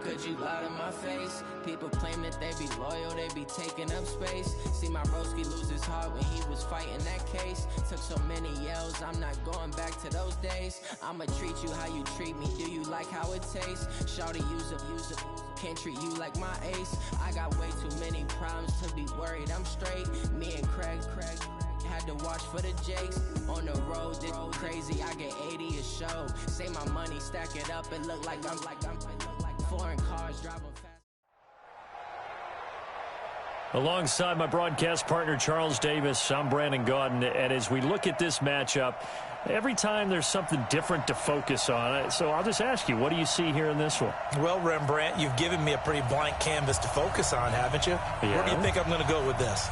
could you lie to my face? People claim that they be loyal, they be taking up space. See my broski lose his heart when he was fighting that case. Took so many yells, I'm not going back to those days. I'ma treat you how you treat me, do you like how it tastes? Shawty use up, can't treat you like my ace. I got way too many problems to be worried, I'm straight. Me and Craig had to watch for the Jakes. On the road, this crazy, I get 80 a show. Say my money, stack it up, and look like I'm foreign cars driving fast. Alongside my broadcast partner, Charles Davis, I'm Brandon Gaudin, and as we look at this matchup, every time there's something different to focus on. So I'll just ask you, what do you see here in this one? Well, Rembrandt, you've given me a pretty blank canvas to focus on, haven't you? Yeah. Where do you think I'm going to go with this?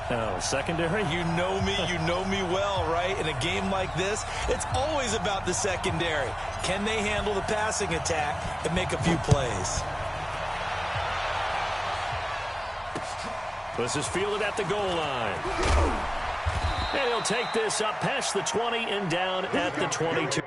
Oh, secondary? You know me well, right? In a game like this, it's always about the secondary. Can they handle the passing attack and make a few plays? This is fielded at the goal line. And he'll take this up past the 20 and down at the 22.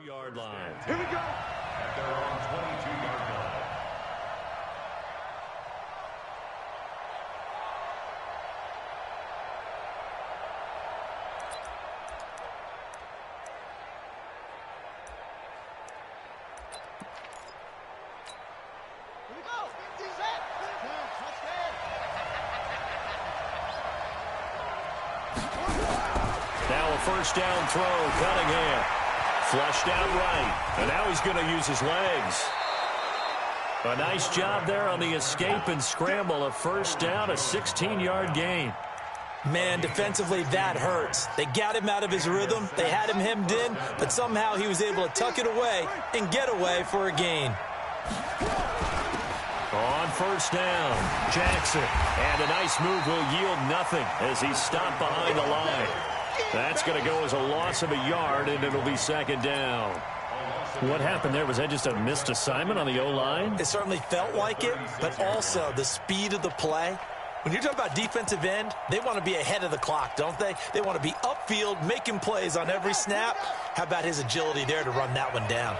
Yard line. Here we go. At their own 22-yard line. Here we go. Set. Now a first down throw, Cunningham. Flushed out right, and now he's going to use his legs. A nice job there on the escape and scramble. A first down, a 16-yard gain. Man, defensively, that hurts. They got him out of his rhythm. They had him hemmed in, but somehow he was able to tuck it away and get away for a gain. On first down, Jackson. And a nice move will yield nothing as he's stopped behind the line. That's going to go as a loss of a yard, and it'll be second down. What happened there? Was that just a missed assignment on the O-line? It certainly felt like it, but also the speed of the play. When you're talking about defensive end, they want to be ahead of the clock, don't they? They want to be upfield, making plays on every snap. How about his agility there to run that one down?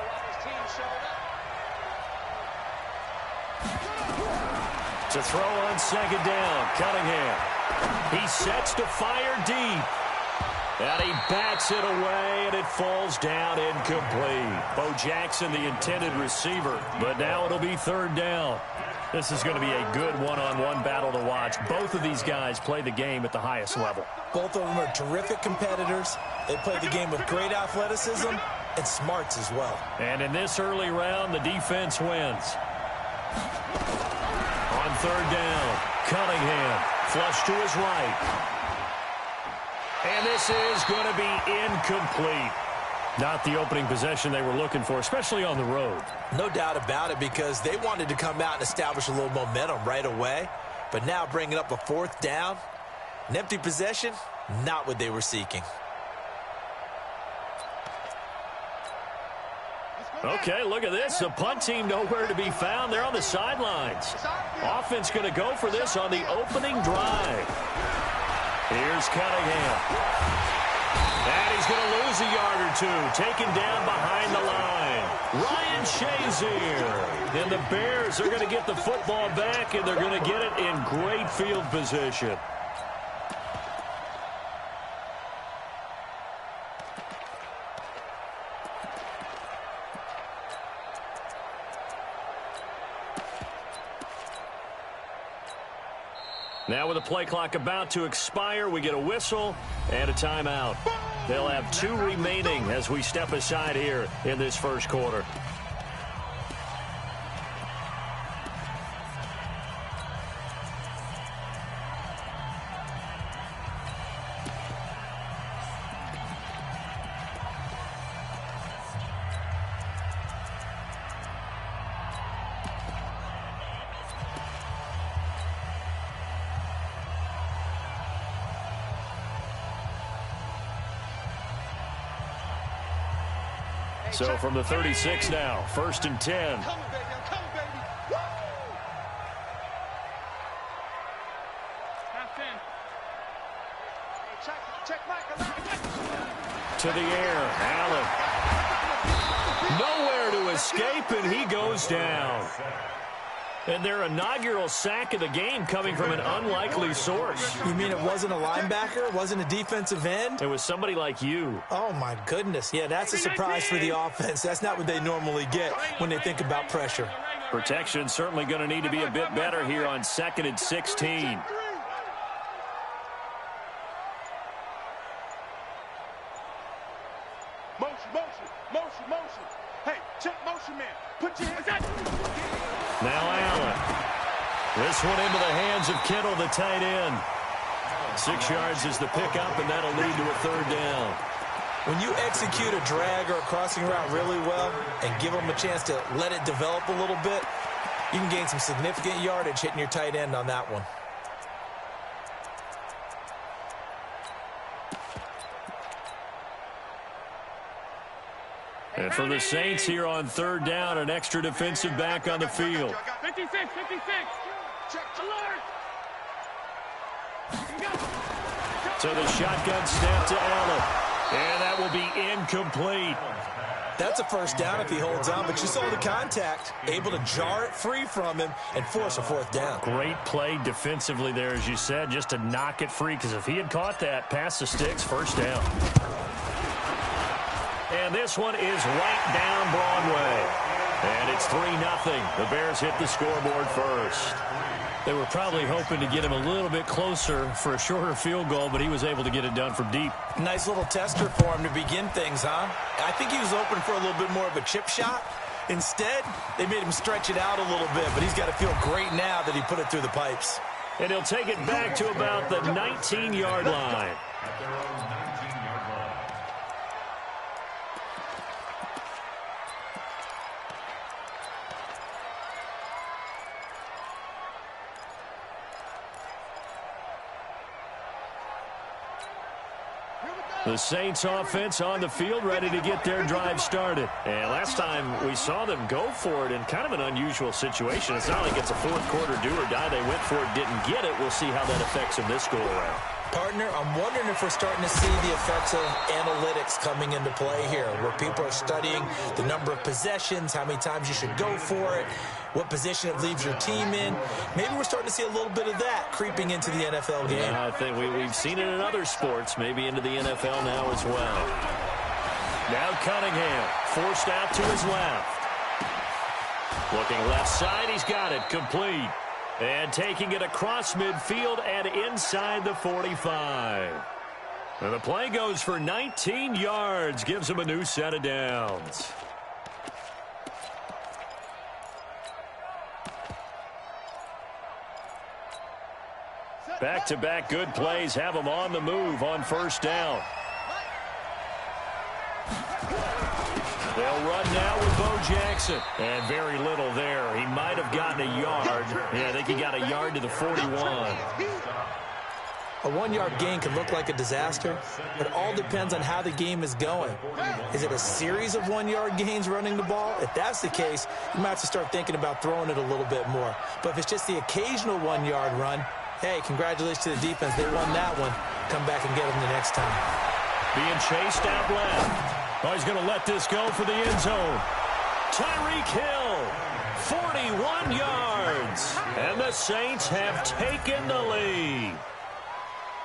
To throw on second down, Cunningham. He sets to fire deep. And he bats it away, and it falls down incomplete. Bo Jackson, the intended receiver, but now it'll be third down. This is going to be a good one-on-one battle to watch. Both of these guys play the game at the highest level. Both of them are terrific competitors. They play the game with great athleticism and smarts as well. And in this early round, the defense wins. On third down, Cunningham, flush to his right. And this is going to be incomplete. Not the opening possession they were looking for, especially on the road. No doubt about it, because they wanted to come out and establish a little momentum right away. But now bringing up a fourth down, an empty possession, not what they were seeking. Okay, look at this. The punt team nowhere to be found. They're on the sidelines. Offense going to go for this on the opening drive. Here's Cunningham. And he's going to lose a yard or two. Taken down behind the line. Ryan Shazier. And the Bears are going to get the football back, and they're going to get it in great field position. Now with the play clock about to expire, we get a whistle and a timeout. They'll have 2 remaining as we step aside here in this first quarter. So from the 36 now, 1st and 10. I'm coming, baby. I'm coming, baby. Woo! Half 10. Hey, check Michael. To the air, Allen. Nowhere to escape, and he goes down. And their inaugural sack of the game coming from an unlikely source. You mean it wasn't a linebacker? It wasn't a defensive end? It was somebody like you. Oh, my goodness. Yeah, that's a surprise for the offense. That's not what they normally get when they think about pressure. Protection certainly going to need to be a bit better here on 2nd and 16. Motion. Hey, check motion, man. Put your hands out. Now Allen. This one into the hands of Kittle, the tight end. 6 yards is the pickup, and that'll lead to a 3rd down. When you execute a drag or a crossing route really well and give them a chance to let it develop a little bit, you can gain some significant yardage hitting your tight end on that one. And for the Saints here on 3rd down, an extra defensive back on the field. 56. Alert. So the shotgun snap to Allen. And that will be incomplete. That's a 1st down if he holds on, but you saw the contact, able to jar it free from him and force a 4th down. Great play defensively there, as you said, just to knock it free, because if he had caught that, past the sticks, 1st down. And this one is right down Broadway. And it's 3-0. The Bears hit the scoreboard first. They were probably hoping to get him a little bit closer for a shorter field goal, but he was able to get it done from deep. Nice little tester for him to begin things, huh? I think he was open for a little bit more of a chip shot. Instead, they made him stretch it out a little bit, but he's got to feel great now that he put it through the pipes. And he'll take it back to about the 19-yard line. At their own 19-yard line. The Saints offense on the field, ready to get their drive started. And last time we saw them go for it in kind of an unusual situation. It's not like it's a 4th quarter do or die. They went for it, didn't get it. We'll see how that affects them this go-around. Partner, I'm wondering if we're starting to see the effects of analytics coming into play here, where people are studying the number of possessions, how many times you should go for it, what position it leaves your team in. Maybe we're starting to see a little bit of that creeping into the NFL game. Yeah, I think we've seen it in other sports, maybe into the NFL now as well. Now Cunningham, forced out to his left. Looking left side, he's got it, complete. And taking it across midfield and inside the 45. And the play goes for 19 yards, gives him a new set of downs. Back-to-back good plays have him on the move on 1st down. They'll run now with Bo Jackson. And very little there. He might have gotten a yard. Yeah, I think he got a yard to the 41. A 1-yard gain can look like a disaster, but it all depends on how the game is going. Is it a series of 1-yard gains running the ball? If that's the case, you might have to start thinking about throwing it a little bit more. But if it's just the occasional 1-yard run, hey, congratulations to the defense. They won that one. Come back and get them the next time. Being chased out left. Oh, he's going to let this go for the end zone. Tyreek Hill, 41 yards. And the Saints have taken the lead.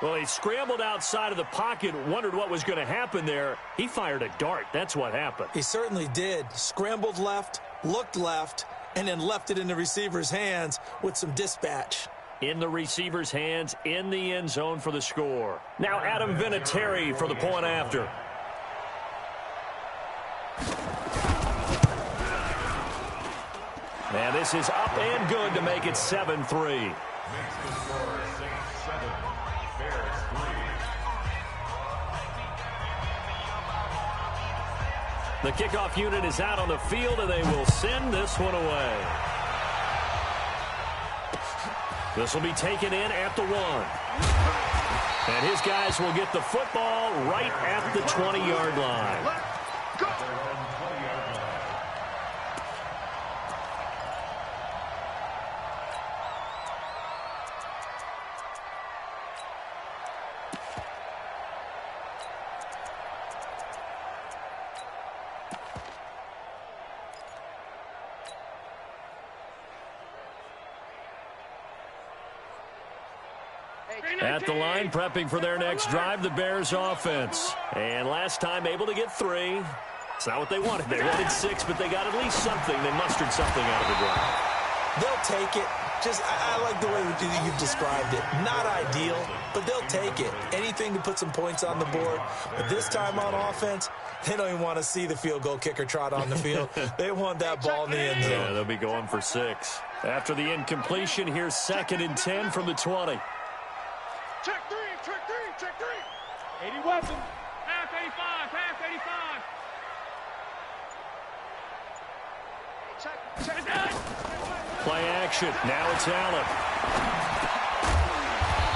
Well, he scrambled outside of the pocket, wondered what was going to happen there. He fired a dart. That's what happened. He certainly did. Scrambled left, looked left, and then left it in the receiver's hands with some dispatch. in the receiver's hands in the end zone for the score. Now Adam Vinatieri for the point after. And this is up and good to make it 7-3. Makes the score Saints 7, Bears 3. The kickoff unit is out on the field, and they will send this one away. This will be taken in at the 1. And his guys will get the football right at the 20-yard line. At the line, prepping for their next drive, the Bears offense. And last time able to get 3. It's not what they wanted. They wanted 6, but they got at least something. They mustered something out of the drive. They'll take it. I like the way you've described it. Not ideal, but they'll take it. Anything to put some points on the board. But this time on offense, they don't even want to see the field goal kicker trot on the field. They want that ball in the end zone. Yeah, they'll be going for 6. After the incompletion, here's 2nd and 10 from the 20. Check 3, check 3, check 3. 80 weapon. Pass 85, pass 85. Check that. Play action. Now it's Allen.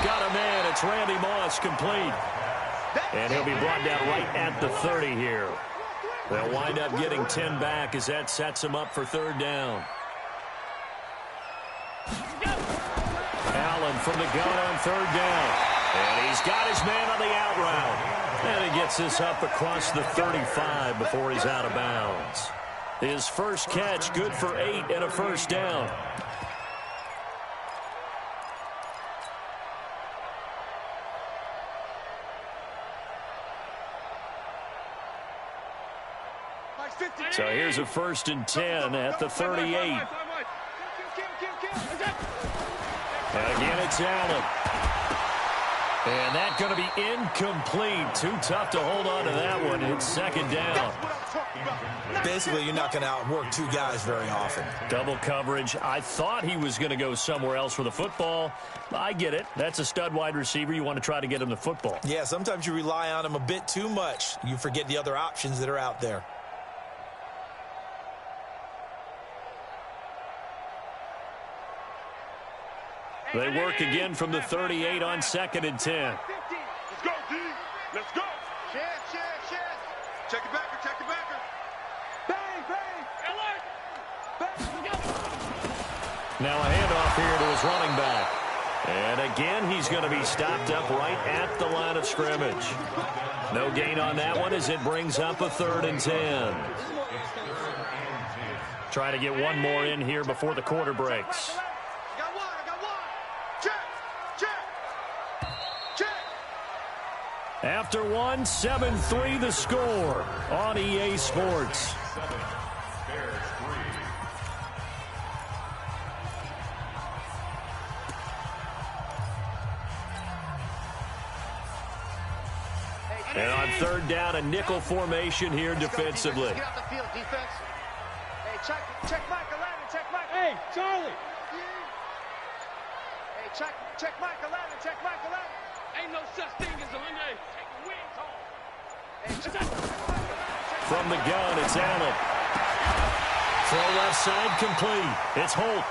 Got a man. It's Randy Moss, complete. And he'll be brought down right at the 30 here. They'll wind up getting 10 back as that sets them up for 3rd down. Allen from the gun on 3rd down. And he's got his man on the out route. And he gets this up across the 35 before he's out of bounds. His first catch, good for 8 and a 1st down. So here's a 1st and 10 at the 38. And again, it's Allen. And that's going to be incomplete. Too tough to hold on to that one. It's 2nd down. Basically, you're not going to outwork 2 guys very often. Double coverage. I thought he was going to go somewhere else with the football. I get it. That's a stud wide receiver. You want to try to get him the football. Yeah, sometimes you rely on him a bit too much. You forget the other options that are out there. They work again from the 38 on 2nd and 10. Let's go, D. Let's go. Check it backer, check it backer. Bang, bang. Bang. Now a handoff here to his running back. And again, he's going to be stopped up right at the line of scrimmage. No gain on that one as it brings up a 3rd and 10. Try to get one more in here before the quarter breaks. After 1, 7-3 the score on EA Sports. And on 3rd down, a nickel formation here defensively. Get off the field, defense. Hey, check Mike 11, check Mike. Hey, Charlie. Hey, check Mike 11, check Mike 11. Ain't no such thing as a Monday. Take the wings off. From the gun, it's Allen. Throw left side complete. It's Holt.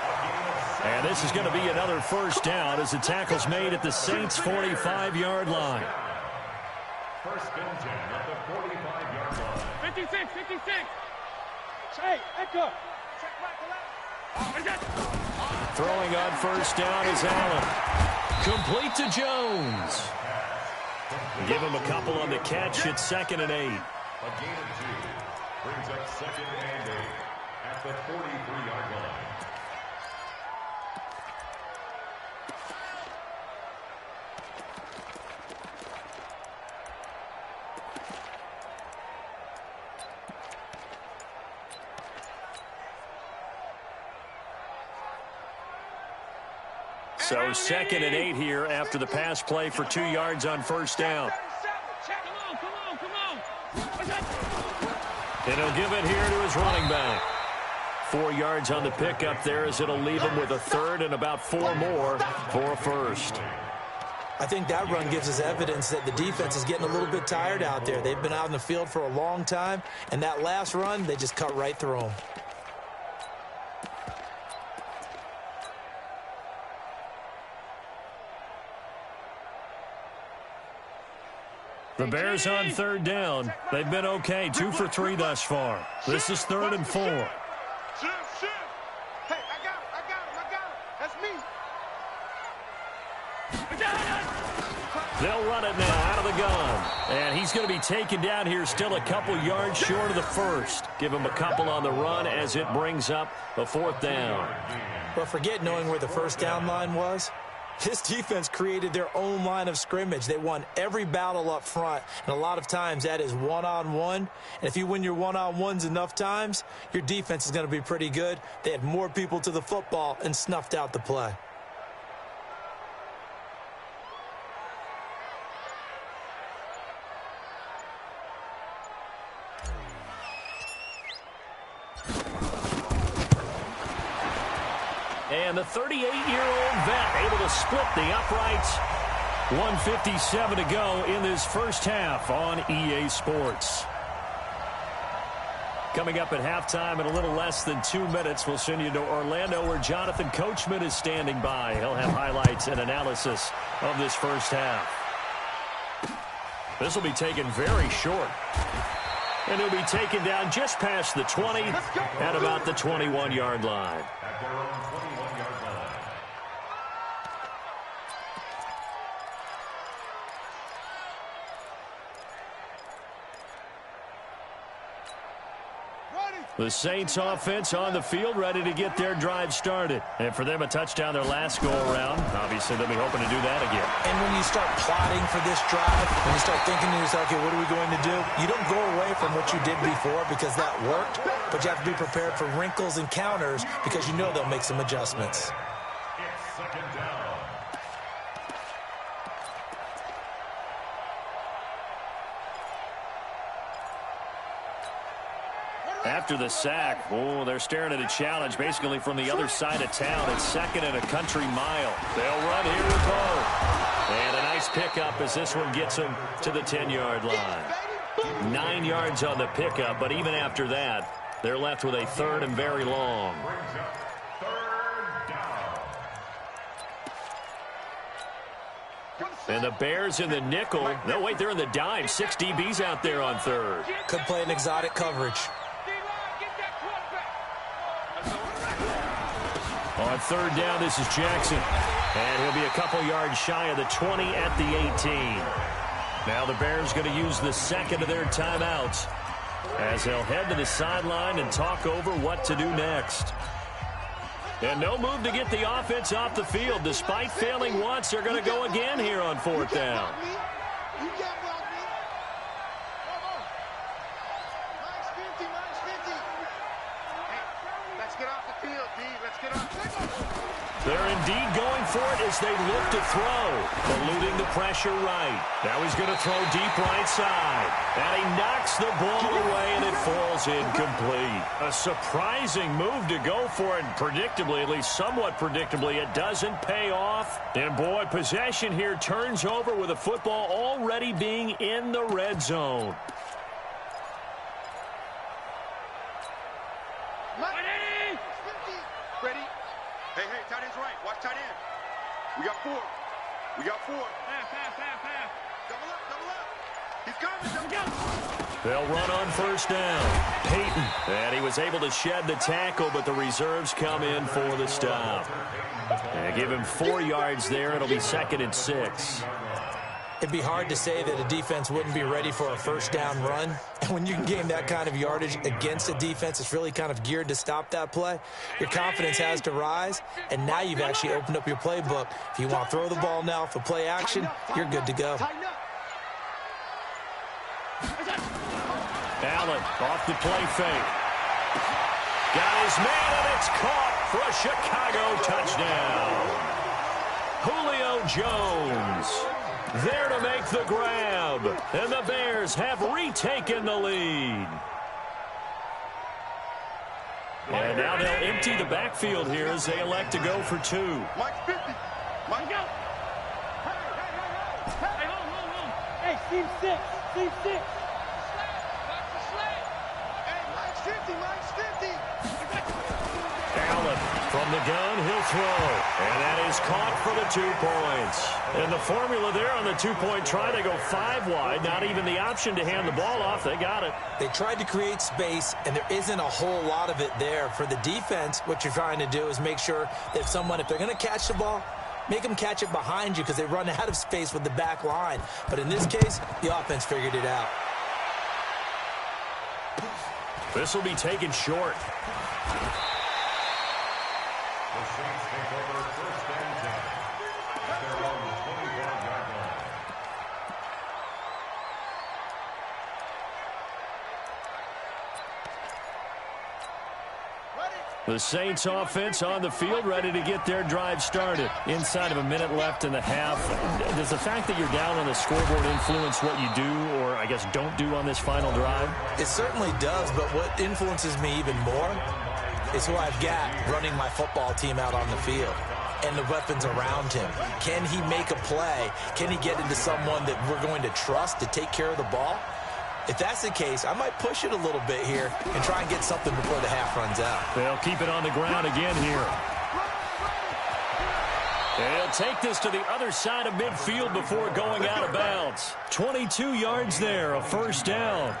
And this is going to be another 1st down as the tackle's made at the Saints' 45-yard line. 1st and 10 at the 45-yard line. 56, 56. Hey, Echo. Check Mike 11. Throwing on 1st down is Allen. Complete to Jones. Give him a couple on the catch. It's 2nd and 8. A gain of 2 brings up 2nd and 8 at the 43-yard line. So 2nd and 8 here after the pass play for 2 yards on first down. And he'll give it here to his running back. 4 yards on the pickup there as it'll leave him with a third and about 4 more for a first. I think that run gives us evidence that the defense is getting a little bit tired out there. They've been out in the field for a long time, and that last run, they just cut right through them. The Bears on 3rd down. They've been okay, 2 for 3 thus far. This is 3rd and 4. Hey, I got him. That's me. They'll run it now out of the gun. And he's going to be taken down here still a couple yards short of the first. Give him a couple on the run as it brings up a 4th down. But forget knowing where the first down line was. This defense created their own line of scrimmage. They won every battle up front, and a lot of times that is one-on-one. And if you win your one-on-ones enough times, your defense is going to be pretty good. They had more people to the football and snuffed out the play. And the 38-year-old vet able to split the uprights. 1:57 to go in this first half on EA Sports. Coming up at halftime in a little less than 2 minutes, we'll send you to Orlando where Jonathan Coachman is standing by. He'll have highlights and analysis of this first half. This will be taken very short. And he'll be taken down just past the 20 at about the 21-yard line. At their own 21-yard line. The Saints offense on the field ready to get their drive started. And for them, a touchdown their last go-around. Obviously, they'll be hoping to do that again. And when you start plotting for this drive, when you start thinking to yourself, okay, what are we going to do? You don't go away from what you did before because that worked, but you have to be prepared for wrinkles and counters because you know they'll make some adjustments. It's 2nd down. After the sack, they're staring at a challenge basically from the other side of town. It's 2nd and a country mile. They'll run here with both. And a nice pickup as this one gets them to the 10-yard line. 9 yards on the pickup, but even after that, they're left with a 3rd and very long. Brings up 3rd down. And the Bears in the nickel. No, wait, they're in the dime. 6 DBs out there on 3rd. Could play an exotic coverage. On 3rd down, this is Jackson. And he'll be a couple yards shy of the 20 at the 18. Now the Bears going to use the 2nd of their timeouts as they'll head to the sideline and talk over what to do next. And no move to get the offense off the field. Despite failing once, they're going to go again here on 4th down. They're indeed going for it as they look to throw, eluding the pressure right. Now he's going to throw deep right side. And he knocks the ball away, and it falls incomplete. A surprising move to go for it, and predictably, at least somewhat predictably, it doesn't pay off. And boy, possession here turns over with the football already being in the red zone. Ready? Hey, tight end's right. Watch tight end. We got 4. Pass. Double up. He's coming. Double up. They'll run on 1st down. Peyton. And he was able to shed the tackle, but the reserves come in for the stop. And give him 4 yards there. It'll be 2nd and 6. It'd be hard to say that a defense wouldn't be ready for a 1st down run. And when you can gain that kind of yardage against a defense that's really kind of geared to stop that play, your confidence has to rise, and now you've actually opened up your playbook. If you want to throw the ball now for play action, you're good to go. Allen off the play fake. Got his man, and it's caught for a Chicago touchdown. Julio Jones there to make the grab. And the Bears have retaken the lead. And now they'll empty the backfield here as they elect to go for 2. Mike's 50. Mike out. Hey, Steve 6. Steve 6. Hey, Mike's 50. Mike's 50. Allen from the gun, he'll throw. And that is caught for the 2 points. And the formula there on the 2-point try to go 5 wide. Not even the option to hand the ball off. They got it. They tried to create space, and there isn't a whole lot of it there. For the defense, what you're trying to do is make sure that if they're going to catch the ball, make them catch it behind you because they run out of space with the back line. But in this case, the offense figured it out. This will be taken short. The Saints take over 1st and 10 at their own 25-yard line. The Saints offense on the field, ready to get their drive started. Inside of a minute left in the half. Does the fact that you're down on the scoreboard influence what you do, or I guess don't do on this final drive? It certainly does, but what influences me even more is who I've got running my football team out on the field and the weapons around him. Can he make a play? Can he get into someone that we're going to trust to take care of the ball? If that's the case, I might push it a little bit here and try and get something before the half runs out. They'll keep it on the ground again here. They'll take this to the other side of midfield before going out of bounds. 22 yards there, a 1st down.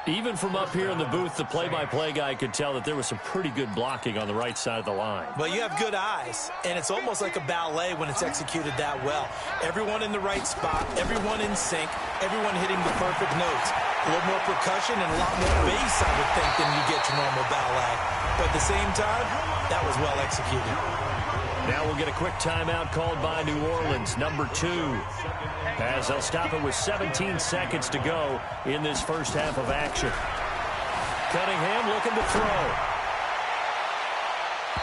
Even from up here in the booth, the play-by-play guy could tell that there was some pretty good blocking on the right side of the line. Well, you have good eyes, and it's almost like a ballet when it's executed that well. Everyone in the right spot, everyone in sync, everyone hitting the perfect notes. A little more percussion and a lot more bass, I would think, than you get your normal ballet. But at the same time, that was well executed. Now we'll get a quick timeout called by New Orleans, number 2. As they'll stop it with 17 seconds to go in this first half of action. Cunningham looking to throw.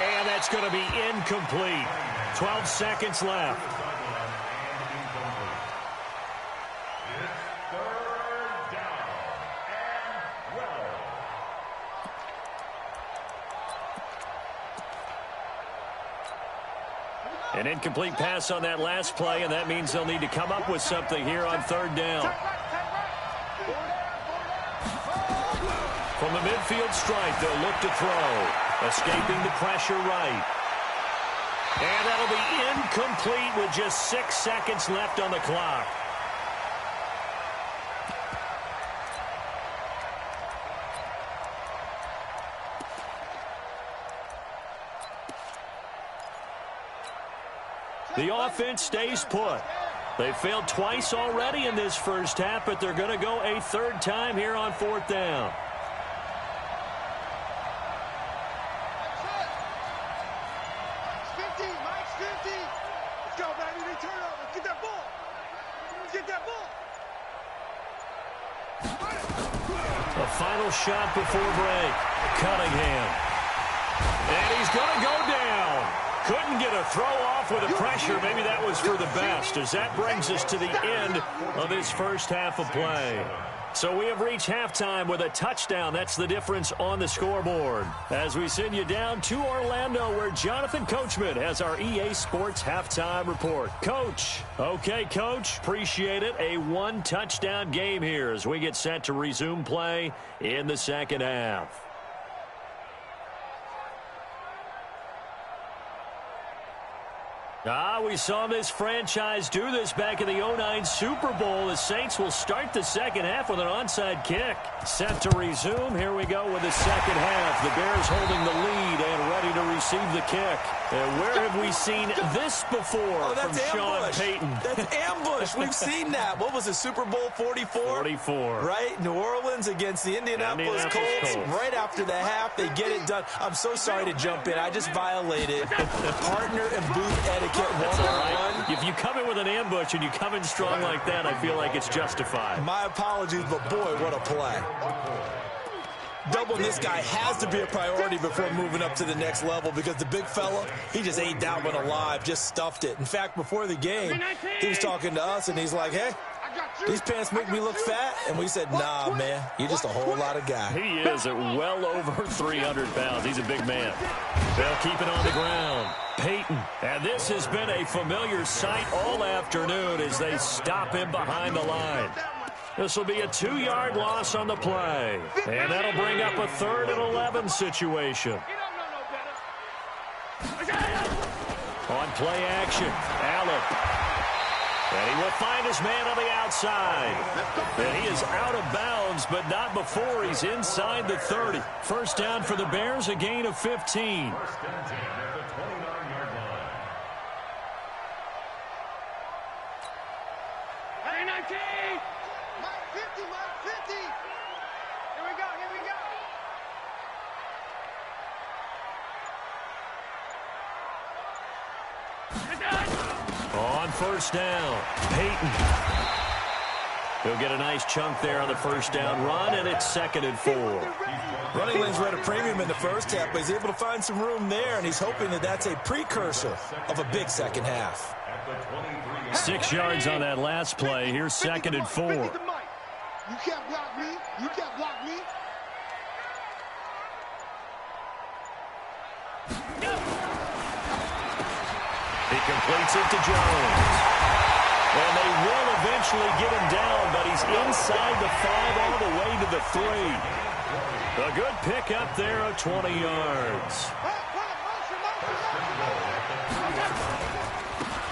And that's going to be incomplete. 12 seconds left. An incomplete pass on that last play, and that means they'll need to come up with something here on 3rd down. From the midfield stripe, they'll look to throw. Escaping the pressure right. And that'll be incomplete with just 6 seconds left on the clock. The offense stays put. They failed twice already in this first half, but they're going to go a 3rd time here on 4th down. Mike's 50. Mike's 50. Let's go, baby. They turn over. Let's get that ball. Let's get that ball. A final shot before break. Cunningham. And he's going to go down. Couldn't get a throw off with the pressure. Maybe that was for the best, as that brings us to the end of this first half of play. So we have reached halftime with a touchdown. That's the difference on the scoreboard. As we send you down to Orlando, where Jonathan Coachman has our EA Sports halftime report. Coach. Okay, Coach. Appreciate it. A 1-touchdown game here as we get set to resume play in the second half. We saw this franchise do this back in the 2009 Super Bowl. The Saints will start the second half with an onside kick. Set to resume. Here we go with the second half. The Bears holding the lead and ready to receive the kick. And where have we seen this before from Sean Payton? That's ambush. We've seen that. What was it, Super Bowl 44? 44. Right? New Orleans against the Indianapolis Colts. Right after the half, they get it done. I'm so sorry to jump in. I just violated partner and booth etiquette 101. If you come in with an ambush and you come in strong like that, I feel like it's justified. My apologies, but boy, what a play. doubling this guy has to be a priority before moving up to the next level because the big fella, he just ate that one alive, just stuffed it. In fact, before the game, he was talking to us, and he's like, hey, these pants make me look fat. And we said, nah, man, you're just a whole lot of guy. He is at well over 300 pounds. He's a big man. They'll keep it on the ground. Peyton. And this has been a familiar sight all afternoon as they stop him behind the line. This will be a 2-yard loss on the play. And that'll bring up a 3rd and 11 situation. On play action, Allen. And he will find his man on the outside. And he is out of bounds, but not before he's inside the 30. First down for the Bears, a gain of 15. First and 10 at the 29-yard line. Hey, 19! Mike 50, Mike 50! Here we go, here we go! On first down, Peyton. He'll get a nice chunk there on the first down run, and it's 2nd and 4. Running lanes were at a premium in the first half, but he's able to find some room there, and he's hoping that that's a precursor of a big second half. 6 yards on that last play. Here's 2nd and 4. You can't block me. You can't block me. He completes it to Jones. And they will eventually get him down, but he's inside the 5 all the way to the 3. A good pickup there of 20 yards.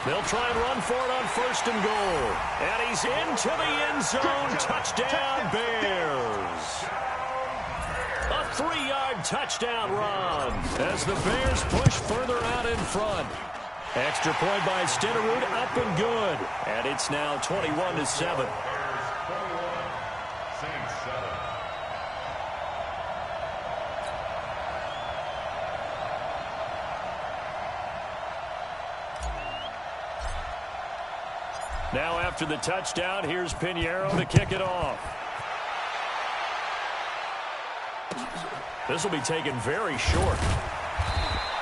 They'll try and run for it on 1st and goal. And he's into the end zone. Touchdown, Bears. A 3-yard touchdown run as the Bears push further out in front. Extra point by Stenerud, up and good. And it's now 21-7. Now after the touchdown, here's Pinheiro to kick it off. This will be taken very short.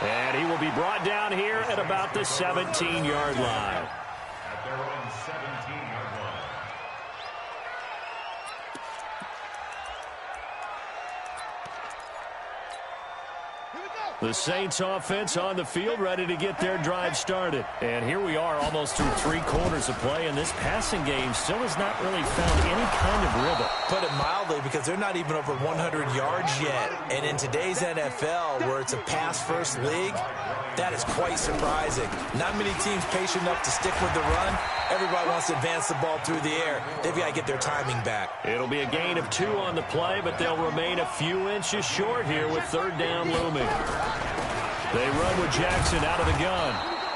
And he will be brought down here at about the 17-yard line. At their own 17-yard line. The Saints offense on the field, ready to get their drive started. And here we are almost through 3 quarters of play, and this passing game still has not really found any kind of rhythm. Put it mildly, because they're not even over 100 yards yet. And in today's NFL, where it's a pass-first league, that is quite surprising. Not many teams patient enough to stick with the run. Everybody wants to advance the ball through the air. They've got to get their timing back. It'll be a gain of 2 on the play, but they'll remain a few inches short here with 3rd down looming. They run with Jackson out of the gun.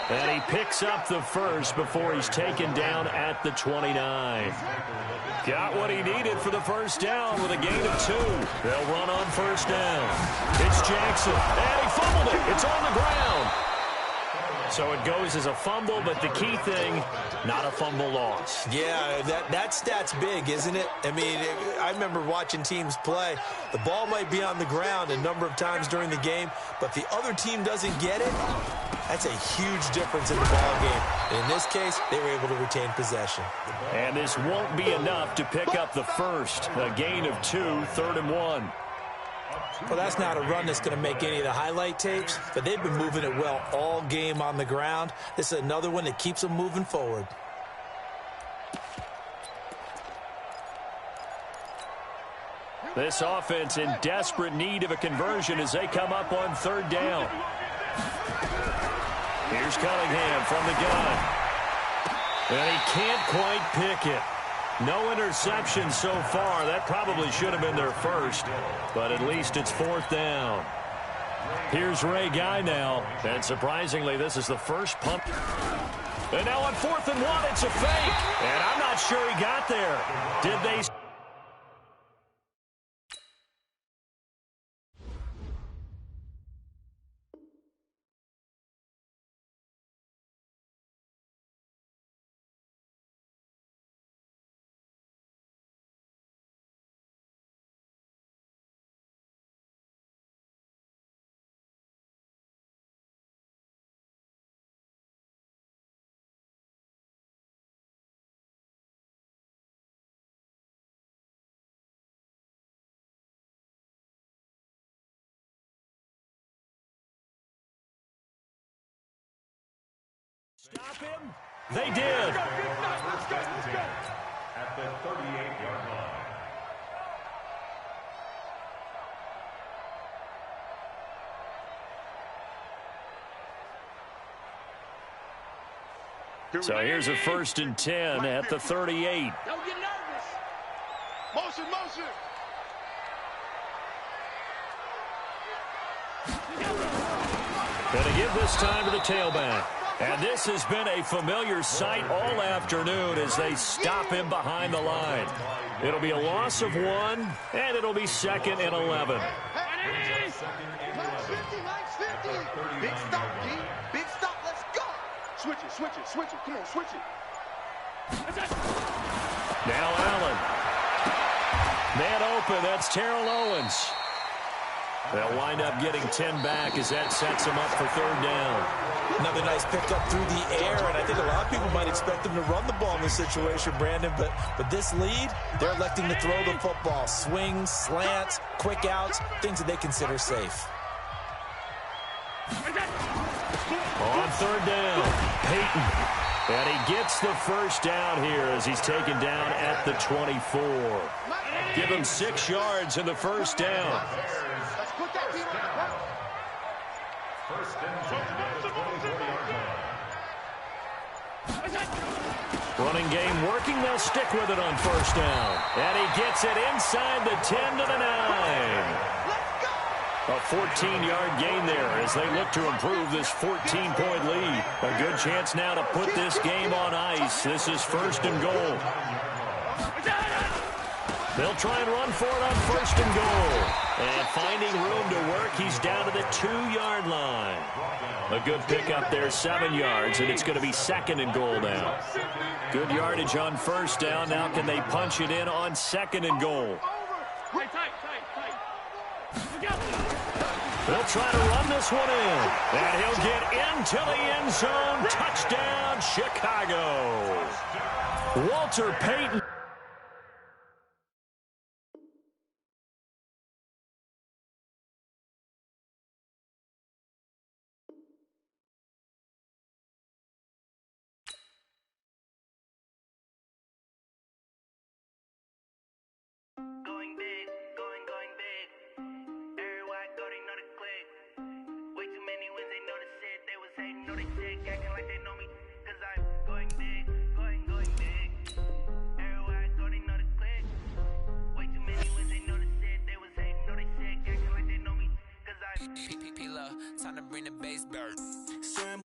And he picks up the first before he's taken down at the 29. Got what he needed for the first down with a gain of 2. They'll run on 1st down. It's Jackson. And he fumbled it. It's on the ground. So it goes as a fumble, but the key thing, not a fumble loss. Yeah, that stat's big, isn't it? I mean, I remember watching teams play. The ball might be on the ground a number of times during the game, but the other team doesn't get it. That's a huge difference in the ball game. And in this case, they were able to retain possession. And this won't be enough to pick up the first. A gain of 2, 3rd and 1. Well, that's not a run that's going to make any of the highlight tapes, but they've been moving it well all game on the ground. This is another one that keeps them moving forward. This offense in desperate need of a conversion as they come up on 3rd down. Here's Cunningham from the gun. And he can't quite pick it. No interception so far. That probably should have been their first, but at least it's 4th down. Here's Ray Guy now, and surprisingly, this is the first punt. And now on 4th and 1, it's a fake, and I'm not sure he got there. Did they... Stop him. They did. Let's go. At the 38-yard line. So here's a 1st and 10 at the 38. Don't get nervous. Motion. Gonna give this time to the tailback. And this has been a familiar sight all afternoon as they stop him behind the line. It'll be a loss of 1, and it'll be 2nd and 11. Line's 50. Big stop, D. Big stop. Let's go. Switch it. Come on, switch it. Now Allen. Man open. That's Terrell Owens. They'll wind up getting 10 back as that sets them up for 3rd down. Another nice pickup through the air, and I think a lot of people might expect them to run the ball in this situation, Brandon, but this lead, they're electing to throw the football. Swings, slants, quick outs, things that they consider safe. On 3rd down, Peyton. And he gets the 1st down here as he's taken down at the 24. Give him 6 yards in the 1st down. Put that team on. First and 10 at the 24-yard line. Running game working. They'll stick with it on 1st down. And he gets it inside the 10 to the 9. A 14-yard gain there as they look to improve this 14-point lead. A good chance now to put this game on ice. This is 1st and goal. They'll try and run for it on 1st and goal. And finding room to work, he's down to the 2-yard line. A good pickup there, 7 yards, and it's going to be 2nd and goal now. Good yardage on 1st down. Now can they punch it in on 2nd and goal? They'll try to run this one in. And he'll get into the end zone. Touchdown, Chicago. Walter Payton. Time to bring the bass back.